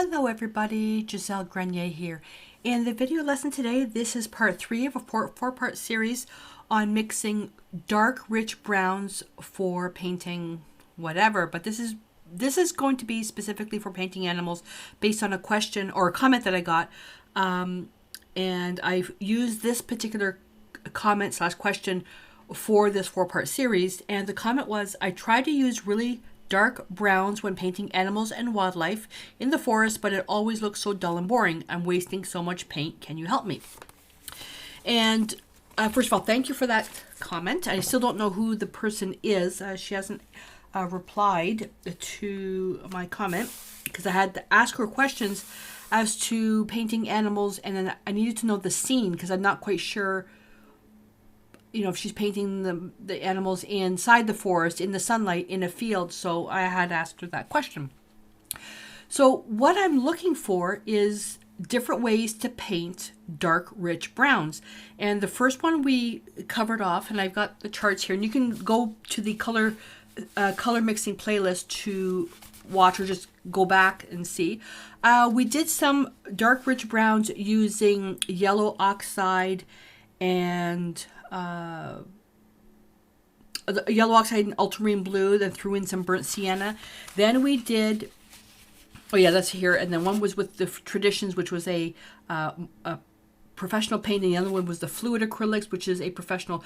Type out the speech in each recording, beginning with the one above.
Hello everybody, Gisele Grenier here. In the video lesson today, this is part 3 of a four-part series on mixing dark, rich browns for painting whatever. But this is going to be specifically for painting animals based on a question or a comment that I got. And I've used this particular comment / question for this 4-part series. And the comment was, I try to use really dark browns when painting animals and wildlife in the forest, but it always looks so dull and boring. I'm wasting so much paint. Can you help me? And first of all, thank you for that comment. I still don't know who the person is. She hasn't replied to my comment because I had to ask her questions as to painting animals, and then I needed to know the scene because I'm not quite sure, you know, if she's painting the animals inside the forest, in the sunlight, in a field. So I had asked her that question. So what I'm looking for is different ways to paint dark, rich browns. And the first one we covered off, and I've got the charts here, and you can go to the color mixing playlist to watch or just go back and see. We did some dark, rich browns using yellow oxide and yellow oxide and ultramarine blue, then threw in some burnt sienna. Then we did, oh yeah, that's here. And then one was with the traditions, which was a professional paint, and the other one was the fluid acrylics, which is a professional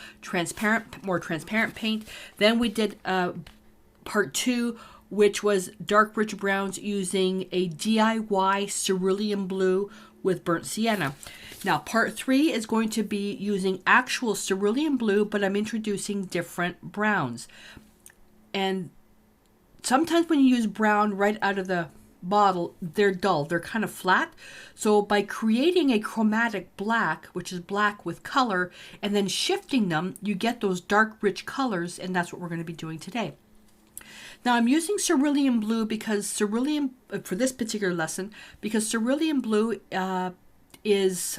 more transparent paint. Then we did part 2, which was dark rich browns using a DIY cerulean blue with burnt sienna. Now, part 3 is going to be using actual cerulean blue, but I'm introducing different browns. And sometimes when you use brown right out of the bottle, they're dull. They're kind of flat. So by creating a chromatic black, which is black with color, and then shifting them, you get those dark, rich colors, and that's what we're going to be doing today. Now, I'm using cerulean blue because for this particular lesson, because cerulean blue is,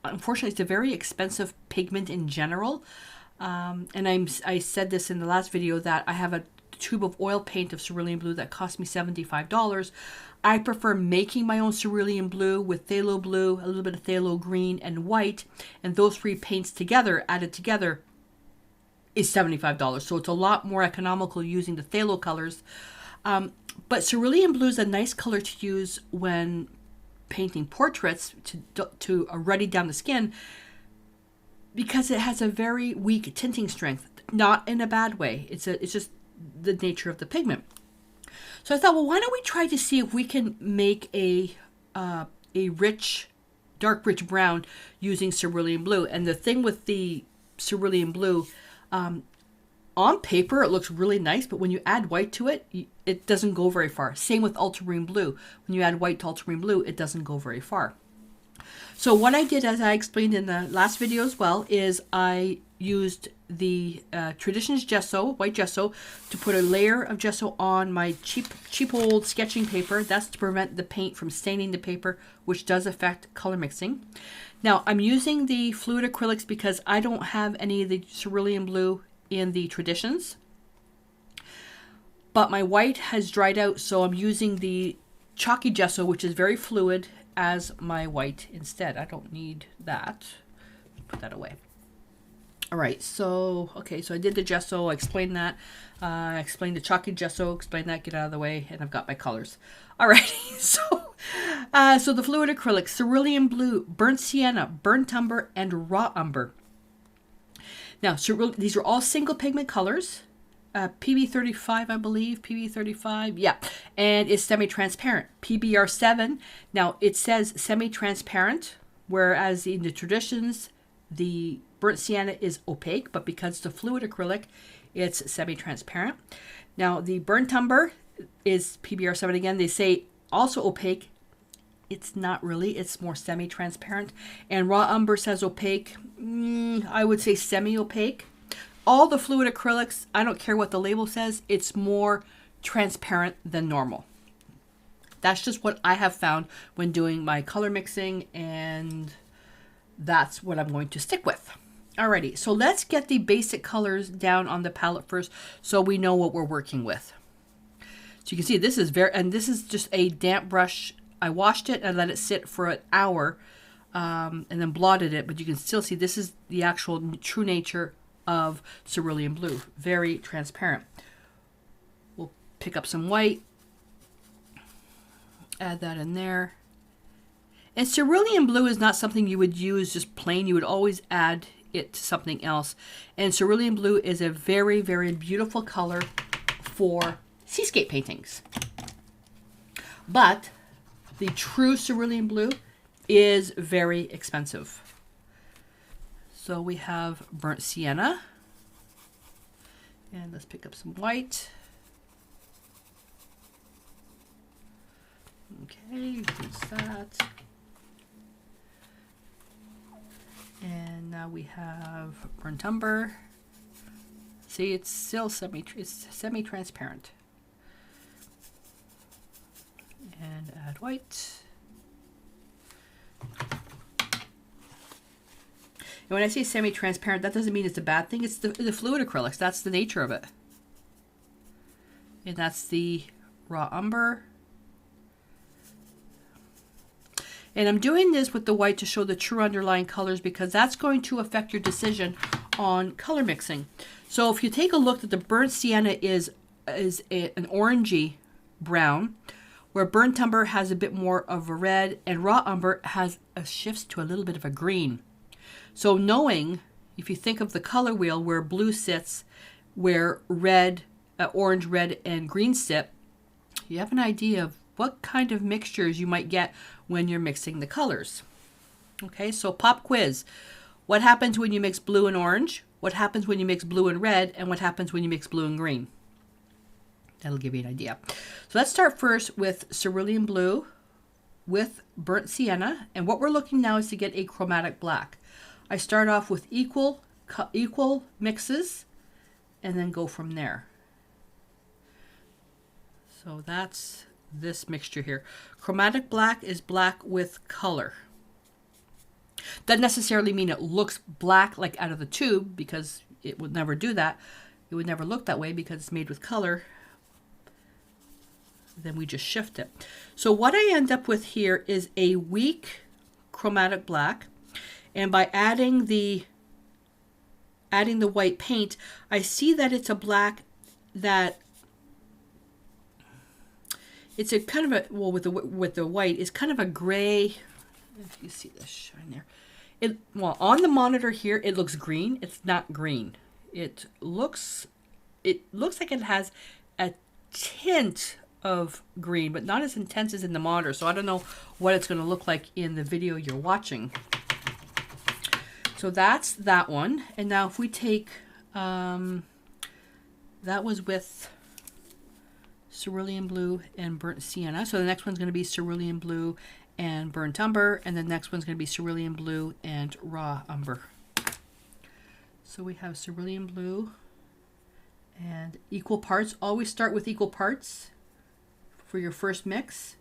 unfortunately, it's a very expensive pigment in general. And I said this in the last video that I have a tube of oil paint of cerulean blue that cost me $75. I prefer making my own cerulean blue with phthalo blue, a little bit of phthalo green, and white. And those 3 paints together, added together, is $75. So it's a lot more economical using the phthalo colors. But cerulean blue is a nice color to use when painting portraits to ruddy down the skin, because it has a very weak tinting strength, not in a bad way. It's just the nature of the pigment. So I thought, well, why don't we try to see if we can make a dark rich brown using cerulean blue. And the thing with the cerulean blue, on paper, it looks really nice, but when you add white to it, it doesn't go very far. Same with ultramarine blue. When you add white to ultramarine blue, it doesn't go very far. So what I did, as I explained in the last video as well, is I used the Traditions gesso, white gesso, to put a layer of gesso on my cheap old sketching paper. That's to prevent the paint from staining the paper, which does affect color mixing. Now, I'm using the fluid acrylics because I don't have any of the cerulean blue in the Traditions. But my white has dried out, so I'm using the chalky gesso, which is very fluid, as my white instead. I don't need that. Put that away. All right, so I did the gesso, I explained that. I explained the chalky gesso, explained that, get out of the way, and I've got my colors. All right, so the fluid acrylics, cerulean blue, burnt sienna, burnt umber, and raw umber. Now, these are all single pigment colors. PB35, I believe, PB35, yeah, and it's semi-transparent. PBR7, now it says semi-transparent, whereas in the Traditions, the burnt sienna is opaque, but because it's a fluid acrylic, it's semi-transparent. Now, the burnt umber is PBR7 again. They say also opaque. It's not really. It's more semi-transparent. And raw umber says opaque. I would say semi-opaque. All the fluid acrylics, I don't care what the label says, it's more transparent than normal. That's just what I have found when doing my color mixing, and that's what I'm going to stick with. Alrighty, so let's get the basic colors down on the palette first so we know what we're working with. So you can see this is this is just a damp brush I washed it and let it sit for an hour, and then blotted it, but you can still see this is the actual true nature of Cerulean Blue. Very transparent. We'll pick up some white, add that in there. And Cerulean Blue is not something you would use just plain. You would always add it to something else. And Cerulean Blue is a very, very beautiful color for seascape paintings. But the true Cerulean Blue is very expensive. So we have burnt sienna. And let's pick up some white. Okay, there's that. And now we have burnt umber. See, it's still semi-transparent. And add white. And when I say semi-transparent, that doesn't mean it's a bad thing. It's the fluid acrylics. That's the nature of it. And that's the raw umber. And I'm doing this with the white to show the true underlying colors because that's going to affect your decision on color mixing. So if you take a look, that the burnt sienna is an orangey brown, where burnt umber has a bit more of a red, and raw umber has a shifts to a little bit of a green. So knowing, if you think of the color wheel where blue sits, where red, orange, red, and green sit, you have an idea of what kind of mixtures you might get when you're mixing the colors. Okay, so pop quiz. What happens when you mix blue and orange? What happens when you mix blue and red? And what happens when you mix blue and green? That'll give you an idea. So let's start first with Cerulean Blue with burnt sienna. And what we're looking now is to get a chromatic black. I start off with equal mixes and then go from there. So that's this mixture here. Chromatic black is black with color. Doesn't necessarily mean it looks black like out of the tube, because it would never do that. It would never look that way because it's made with color. Then we just shift it. So what I end up with here is a weak chromatic black, and by adding the white paint, I see that it's a black that it's a kind of a, well, with the white, it's kind of a gray. If you see this shine there, well, on the monitor here it looks green. It's not green. It looks like it has a tint of green, but not as intense as in the monitor. So I don't know what it's going to look like in the video you're watching. So that's that one. And now if we take that was with Cerulean Blue and burnt sienna. So the next one's going to be Cerulean Blue and burnt umber, and the next one's going to be Cerulean Blue and raw umber. So we have Cerulean Blue and equal parts. Always start with equal parts for your first mix.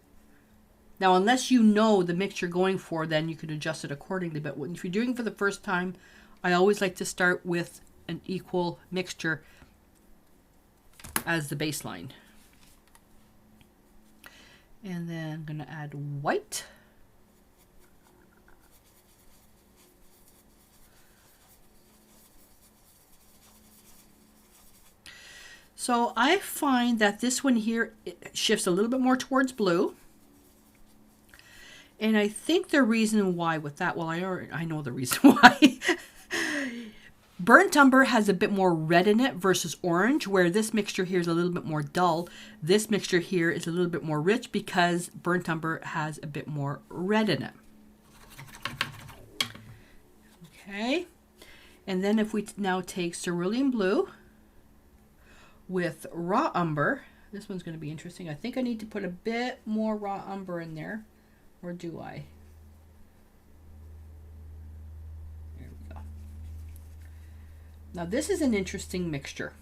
Now, unless you know the mix you're going for, then you can adjust it accordingly. But if you're doing it for the first time, I always like to start with an equal mixture as the baseline. And then I'm going to add white. So I find that this one here, it shifts a little bit more towards blue. And I think the reason why with that, well, I know the reason why. Burnt umber has a bit more red in it versus orange, where this mixture here is a little bit more dull. This mixture here is a little bit more rich because burnt umber has a bit more red in it. Okay. And then if we now take Cerulean Blue with raw umber, this one's going to be interesting. I think I need to put a bit more raw umber in there. Or do I? There we go. Now this is an interesting mixture.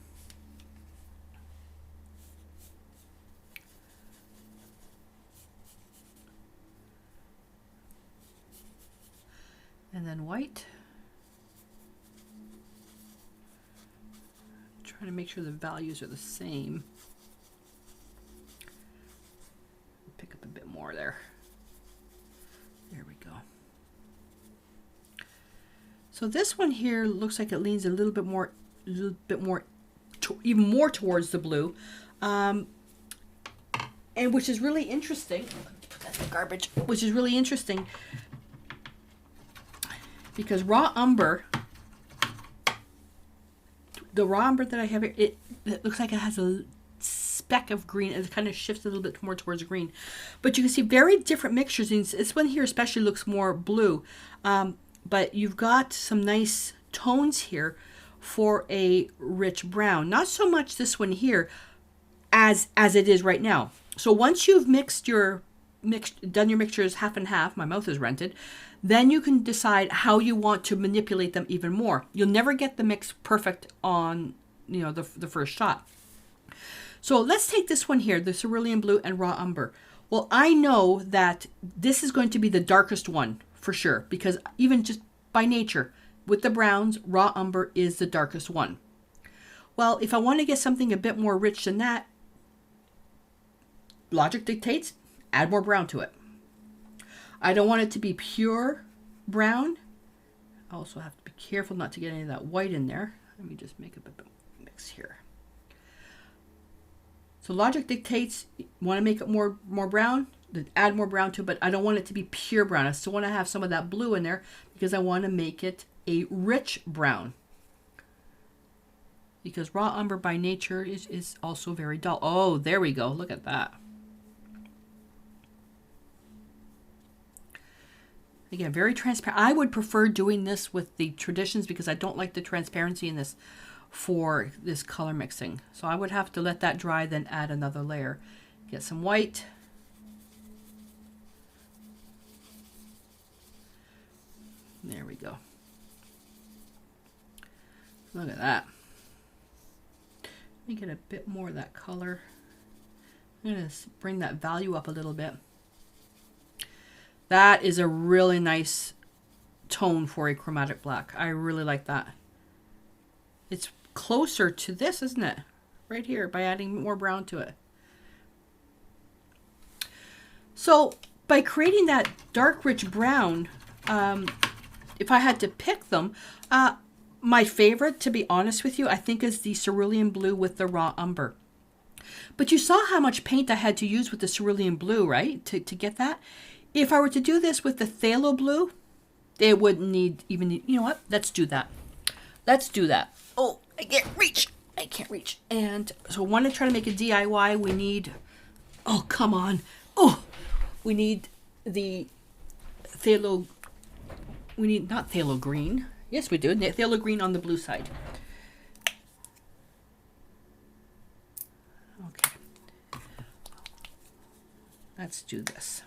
And then white. Trying to make sure the values are the same. Pick up a bit more there. So this one here looks like it leans a little bit more, even more towards the blue, and which is really interesting. Put that in the garbage. Which is really interesting because Raw Umber, the Raw Umber that I have here, it looks like it has a speck of green. It kind of shifts a little bit more towards green, but you can see very different mixtures. This one here especially looks more blue, but you've got some nice tones here for a rich brown. Not so much this one here as it is right now. So once you've done your mixtures half and half, my mouth is rented, then you can decide how you want to manipulate them even more. You'll never get the mix perfect on, the first shot. So let's take this one here, the Cerulean Blue and Raw Umber. Well, I know that this is going to be the darkest one for sure, because even just by nature, with the browns, Raw Umber is the darkest one. Well, if I want to get something a bit more rich than that, logic dictates, add more brown to it. I don't want it to be pure brown. I also have to be careful not to get any of that white in there. Let me just make a bit of a mix here. So logic dictates, you want to make it more brown, then add more brown to it, but I don't want it to be pure brown. I still want to have some of that blue in there because I want to make it a rich brown. Because Raw Umber by nature is also very dull. Oh, there we go. Look at that. Again, very transparent. I would prefer doing this with the traditions because I don't like the transparency in this for this color mixing. So I would have to let that dry, then add another layer. Get some white. There we go. Look at that. Let me get a bit more of that color. I'm going to bring that value up a little bit. That is a really nice tone for a chromatic black. I really like that. It's closer to this, isn't it? Right here, by adding more brown to it. So by creating that dark, rich brown, if I had to pick them, my favorite, to be honest with you, I think is the Cerulean Blue with the Raw Umber. But you saw how much paint I had to use with the Cerulean Blue, right? To get that. If I were to do this with the Phthalo Blue, it wouldn't need even, you know what? Let's do that. Let's do that. Oh, I can't reach. I can't reach. And so I want to try to make a DIY. We need, oh, come on. Oh, we need the Phthalo, we need, not Phthalo green. Yes, we do. Phthalo green on the blue side. Okay. Let's do this.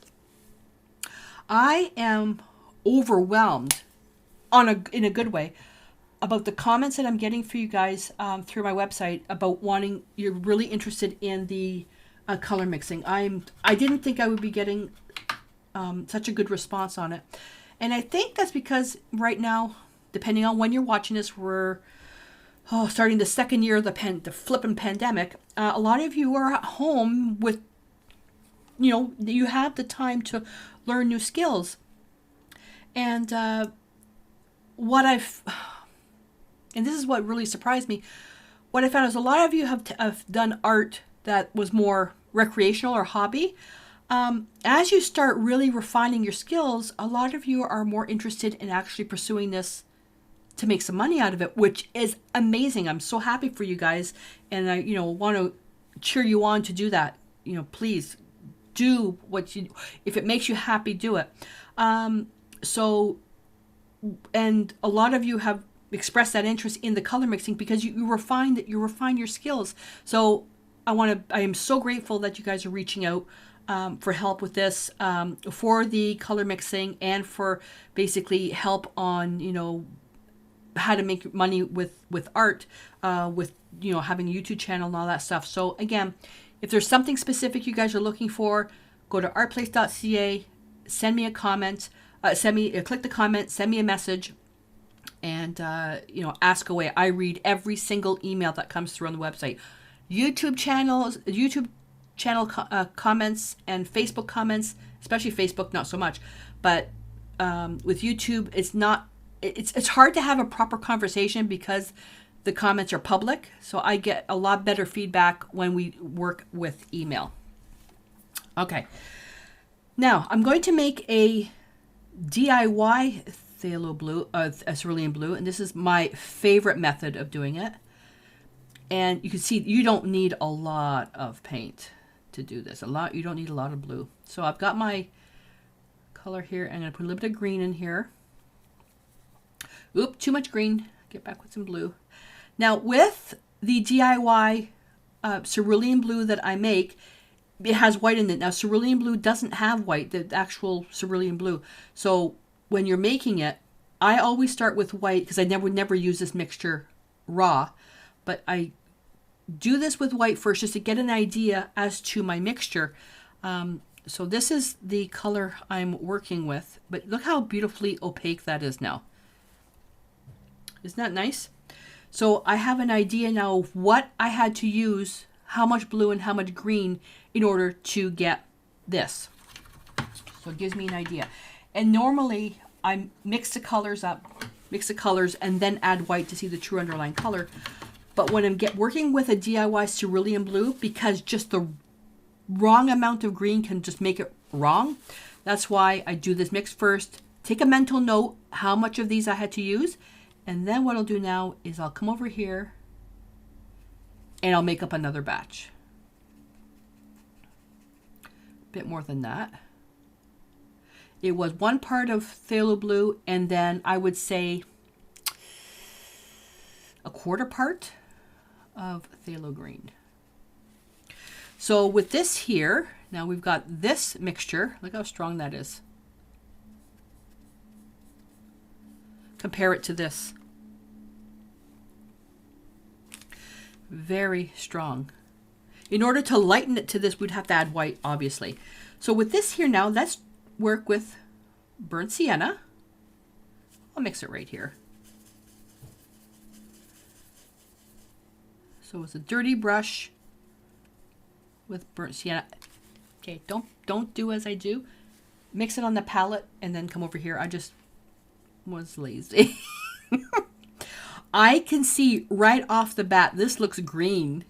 I am overwhelmed in a good way about the comments that I'm getting for you guys through my website about you're really interested in the color mixing. I didn't think I would be getting such a good response on it. And I think that's because right now, depending on when you're watching this, we're starting the second year of the flipping pandemic. A lot of you are at home with, you have the time to learn new skills. And and this is what really surprised me, what I found is a lot of you have done art that was more recreational or hobby. As you start really refining your skills, a lot of you are more interested in actually pursuing this to make some money out of it, which is amazing. I'm so happy for you guys, and I want to cheer you on to do that. Please do if it makes you happy, do it. And a lot of you have expressed that interest in the color mixing because you refine your skills. So I am so grateful that you guys are reaching out for help with this, for the color mixing, and for basically help on how to make money with art, with having a YouTube channel and all that stuff. So again, if there's something specific you guys are looking for, go to artplace.ca, send me a comment, click the comment, send me a message, and ask away. I read every single email that comes through on the website. YouTube channel comments and Facebook comments, especially Facebook, not so much, but with YouTube, it's not it's hard to have a proper conversation because the comments are public. So I get a lot better feedback when we work with email. Okay. Now I'm going to make a DIY phthalo blue, a cerulean blue, and this is my favorite method of doing it. And you can see you don't need a lot of paint to do this. You don't need a lot of blue. So I've got my color here. I'm going to put a little bit of green in here. Oop, too much green. Get back with some blue. Now with the DIY cerulean blue that I make, it has white in it. Now cerulean blue doesn't have white, the actual cerulean blue. So when you're making it, I always start with white because I never use this mixture raw, but I do this with white first just to get an idea as to my mixture. So this is the color I'm working with, but look how beautifully opaque that is now. Isn't that nice? So I have an idea now of what I had to use, how much blue and how much green in order to get this. So it gives me an idea. And normally I mix the colors and then add white to see the true underlying color. But when I'm working with a DIY cerulean blue, because just the wrong amount of green can just make it wrong, that's why I do this mix first. Take a mental note how much of these I had to use. And then what I'll do now is I'll come over here and I'll make up another batch. A bit more than that. It was 1 part of phthalo blue, and then I would say a 1/4 part of phthalo green. So with this here, now we've got this mixture. Look how strong that is. Compare it to this. Very strong. In order to lighten it to this, we'd have to add white, obviously. So with this here now, let's work with burnt sienna. I'll mix it right here. So it's a dirty brush with burnt sienna. Okay, don't do as I do. Mix it on the palette and then come over here. I just was lazy. I can see right off the bat, this looks green.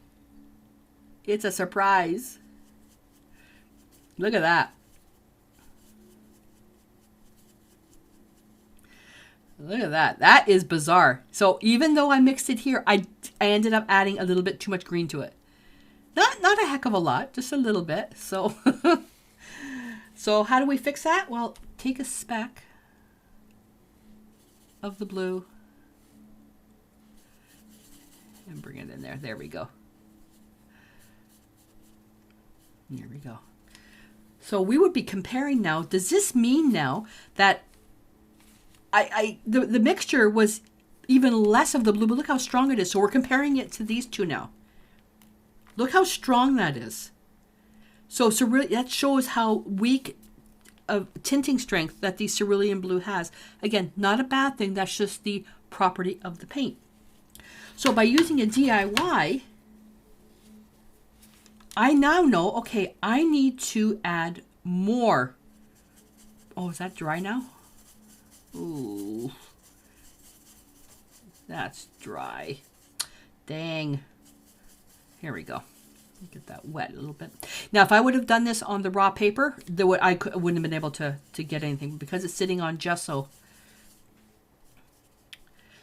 It's a surprise. Look at that. Look at that. That is bizarre. So even though I mixed it here, I ended up adding a little bit too much green to it. Not a heck of a lot, just a little bit. So, so how do we fix that? Well, take a speck of the blue and bring it in there. There we go. There we go. So we would be comparing now. Does this mean now that the mixture was even less of the blue, but look how strong it is. So we're comparing it to these two now. Look how strong that is. So that shows how weak of tinting strength that the cerulean blue has. Again, not a bad thing. That's just the property of the paint. So by using a DIY, I now know, okay, I need to add more. Oh, is that dry now? Ooh, that's dry. Dang. Here we go. Get that wet a little bit. Now, if I would have done this on the raw paper, I wouldn't have been able to get anything because it's sitting on gesso.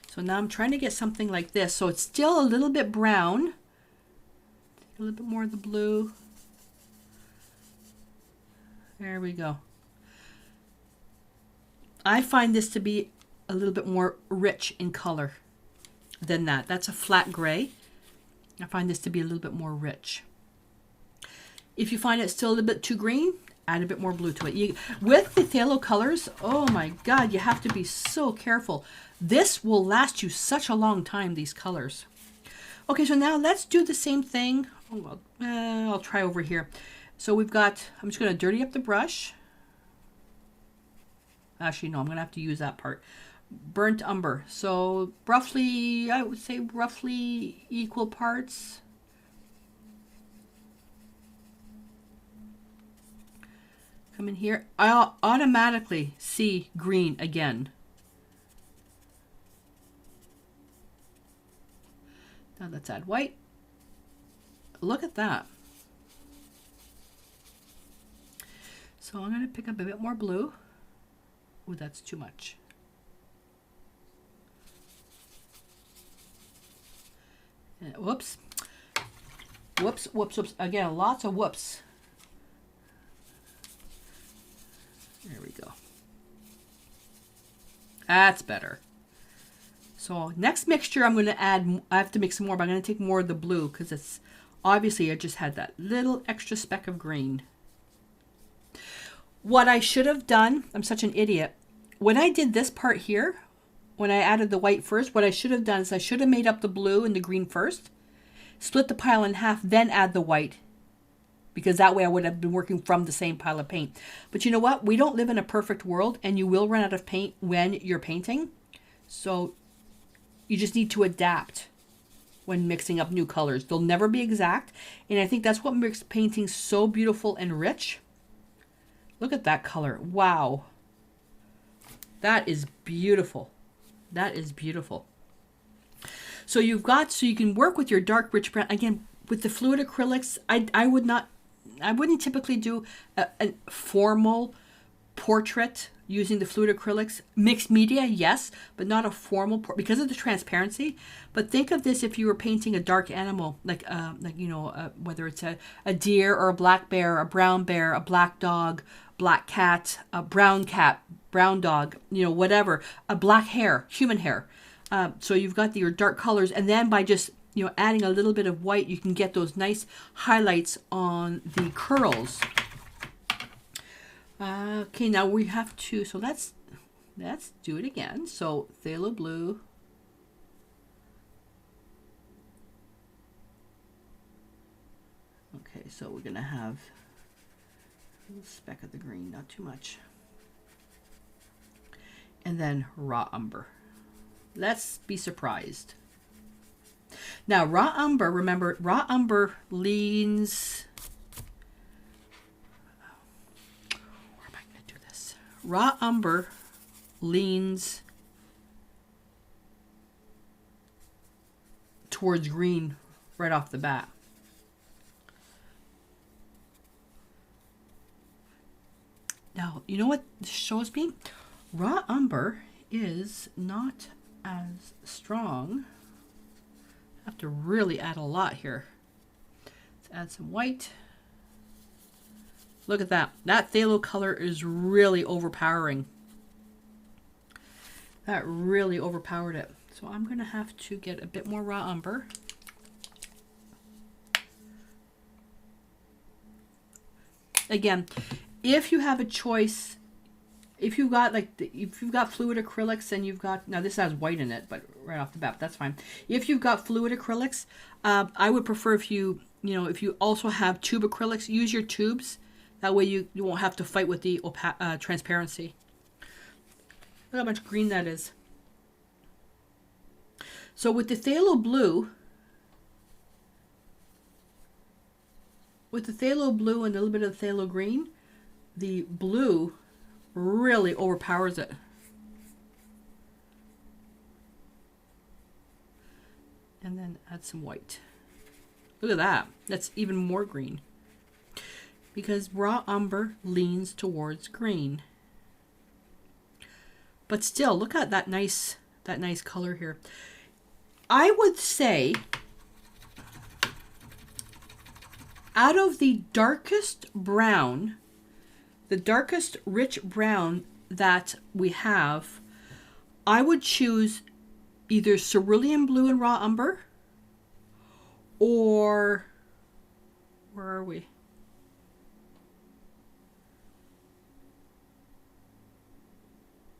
So now I'm trying to get something like this. So it's still a little bit brown. Take a little bit more of the blue. There we go. I find this to be a little bit more rich in color than that. That's a flat gray. I find this to be a little bit more rich. If you find it still a little bit too green, add a bit more blue to it. With the phthalo colors, oh my God, you have to be so careful. This will last you such a long time, these colors. Okay, so now let's do the same thing. Oh, well, I'll try over here. So we've got, I'm just going to dirty up the brush. Actually, no, I'm going to have to use that part. Burnt umber. So roughly, I would say roughly equal parts. Come in here. I automatically see green again. Let's add white. Look at that. So I'm going to pick up a bit more blue. Oh, that's too much. Whoops. Whoops, whoops, whoops. Again, lots of whoops. There we go. That's better. So next mixture I'm going to add, I have to mix some more, but I'm going to take more of the blue because it's obviously I just had that little extra speck of green. What I should have done, I'm such an idiot. When I did this part here, when I added the white first, what I should have done is I should have made up the blue and the green first, split the pile in half, then add the white. Because that way I would have been working from the same pile of paint. But you know what? We don't live in a perfect world, and you will run out of paint when you're painting. So you just need to adapt when mixing up new colors. They'll never be exact. And I think that's what makes painting so beautiful and rich. Look at that color. Wow. That is beautiful. That is beautiful. So you've got, so you can work with your dark rich brown. Again, with the fluid acrylics, I wouldn't typically do a formal portrait using the fluid acrylics. Mixed media, yes, but not a formal because of the transparency. But think of this if you were painting a dark animal, like you know, whether it's a deer or a black bear, a brown bear, a black dog, black cat, brown dog, you know, whatever, a black hair, human hair. So you've got your dark colors, and then by just, you know, adding a little bit of white, you can get those nice highlights on the curls. Okay, now we have to, so let's do it again. So phthalo blue. Okay, so we're gonna have a little speck of the green, not too much. And then raw umber. Let's be surprised. Now, raw umber, remember, raw umber leans... Where am I going to do this? Raw umber leans towards green right off the bat. Now, you know what this shows me? Raw umber is not as strong. I have to really add a lot here. Let's add some white. Look at that. That phthalo color is really overpowering. That really overpowered it. So I'm going to have to get a bit more raw umber. Again, if you have a choice, if you've got if you've got fluid acrylics and you've got, now this has white in it, but right off the bat, that's fine. If you've got fluid acrylics, I would prefer if you also have tube acrylics, use your tubes. That way you won't have to fight with the transparency. Look how much green that is. So with the phthalo blue, and a little bit of phthalo green, the blue really overpowers it. And then add some white. Look at that. That's even more green. Because raw umber leans towards green. But still, look at that nice color here. I would say out of the darkest brown, the darkest rich brown that we have, I would choose either cerulean blue and raw umber, or where are we?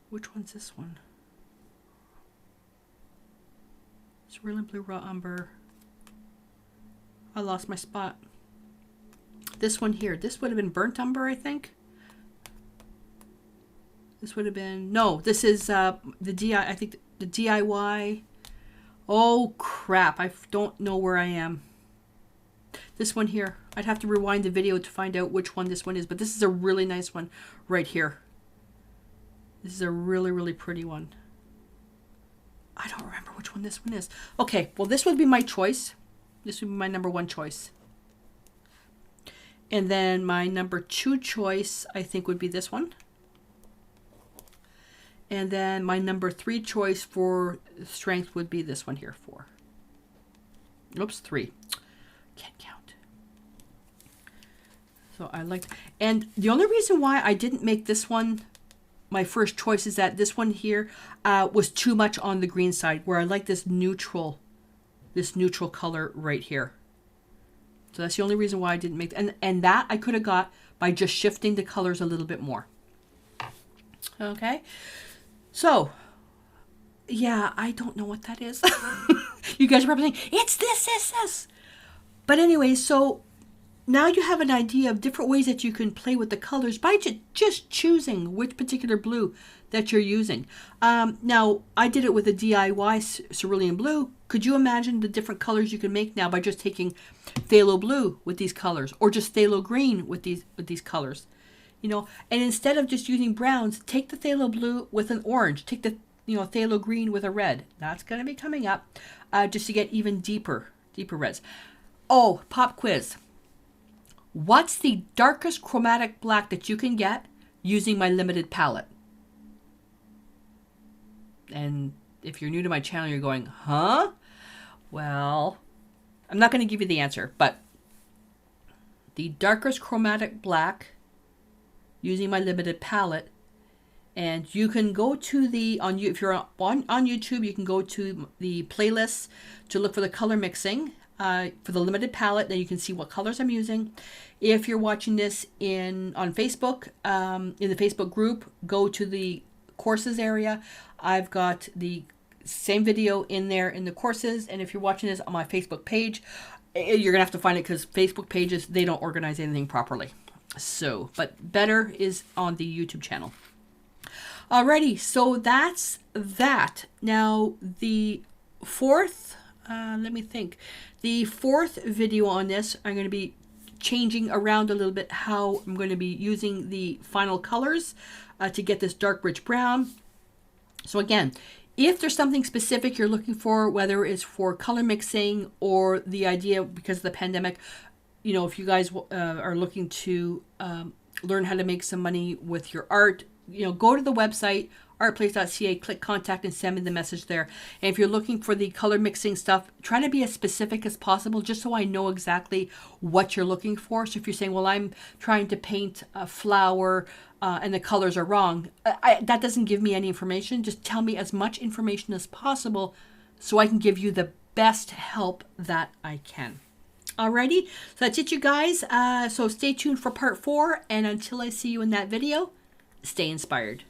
Which one's this one? Cerulean blue, raw umber. I lost my spot. This one here. This would have been burnt umber, I think. This would have been, no, this is the I think the DIY. Oh crap, I don't know where I am. This one here. I'd have to rewind the video to find out which one this one is, but this is a really nice one right here. This is a really, really pretty one. I don't remember which one this one is. Okay, well, this would be my choice. This would be my number 1 choice. And then my number 2 choice, I think, would be this one. And then my number 3 choice for strength would be this one here, 4. Oops, 3. Can't count. So I like, and the only reason why I didn't make this one my first choice is that this one here was too much on the green side, where I like this neutral color right here. So that's the only reason why I didn't make, and that I could have got by just shifting the colors a little bit more. Okay. So, yeah, I don't know what that is. You guys are probably saying, it's this. But anyway, so now you have an idea of different ways that you can play with the colors by just choosing which particular blue that you're using. Now, I did it with a DIY Cerulean Blue. Could you imagine the different colors you can make now by just taking Phthalo Blue with these colors, or just Phthalo Green with these colors? You know, and instead of just using browns, take the Phthalo Blue with an orange. Take the Phthalo Green with a red. That's going to be coming up, just to get even deeper reds. Oh, pop quiz. What's the darkest chromatic black that you can get using my limited palette? And if you're new to my channel, you're going, huh? Well, I'm not going to give you the answer, but the darkest chromatic black using my limited palette, and you can go to the, if you're on YouTube, you can go to the playlists to look for the color mixing for the limited palette. Then you can see what colors I'm using. If you're watching this on Facebook, in the Facebook group, go to the courses area. I've got the same video in there in the courses. And if you're watching this on my Facebook page, you're gonna have to find it, because Facebook pages, they don't organize anything properly. So, but better is on the YouTube channel. Alrighty, so that's that. Now the fourth, let me think. The fourth video on this, I'm going to be changing around a little bit how I'm going to be using the final colors to get this dark rich brown. So again, if there's something specific you're looking for, whether it's for color mixing or the idea because of the pandemic, you know, if you guys are looking to learn how to make some money with your art, you know, go to the website, artplace.ca, click contact and send me the message there. And if you're looking for the color mixing stuff, try to be as specific as possible, just so I know exactly what you're looking for. So if you're saying, well, I'm trying to paint a flower and the colors are wrong, that doesn't give me any information. Just tell me as much information as possible so I can give you the best help that I can. Alrighty, so that's it, you guys. So stay tuned for part 4, and until I see you in that video, stay inspired.